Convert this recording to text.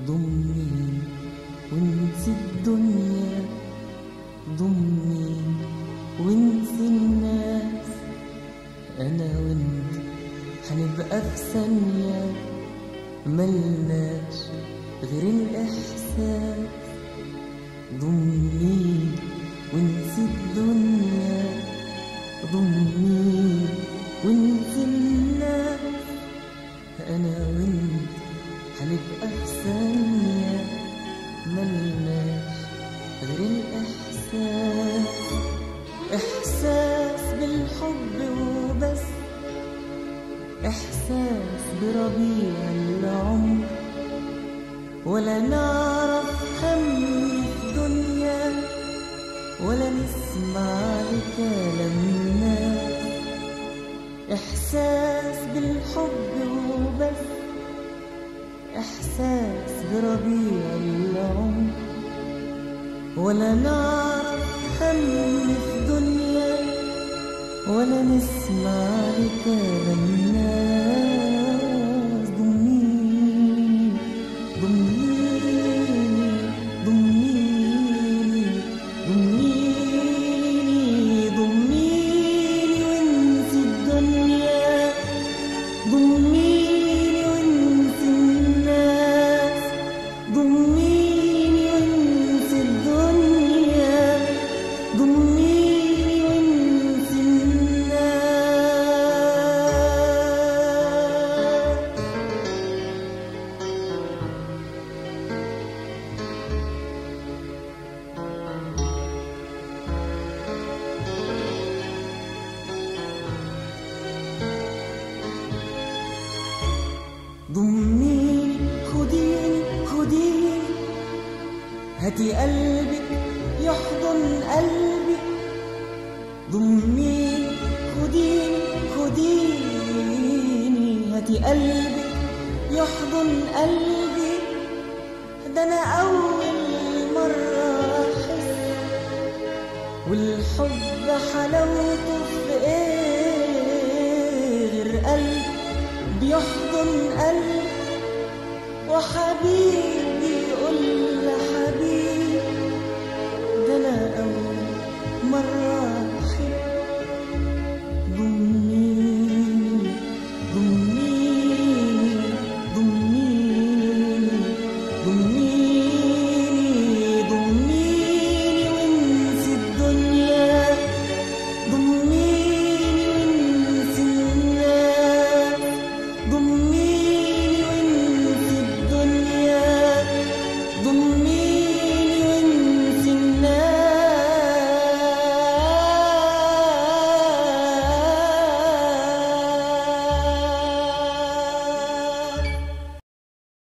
ضمني وانسي الدنيا، ضمني وانسي الناس. انا وانت هنبقى في ثانية ملناش غير الاحساس. ضمني وانسي الدنيا، ضمني وانسي الناس. انا وانت هنبقى في ثانية ملناش غير الاحساس. احساس بالحب وبس، احساس بربيع العمر. ولا نعرف هم في دنيا، ولا نسمع لكلام الناس. احساس بالحب وبس، احساس بربيع العمر. ولا نعرف هم في دنيا، ولا نسمع لكلام الناس. ضمنيني ضمنيني ضمنيني ضمنيني ضمنيني وانسي الدنيا، ضمنيني وانسي الناس. ضمنيني وانسي الدنيا، ضمنيني وانسي ضمنيني. خديني خديني، هاتي قلبك يحضن قلبي. ضمنيني خديني خديني، هاتي قلبك يحضن قلبي. ده انا اول مرة احس، والحب حلاوته في ايه غير قلب بيحضن قلب وحبيب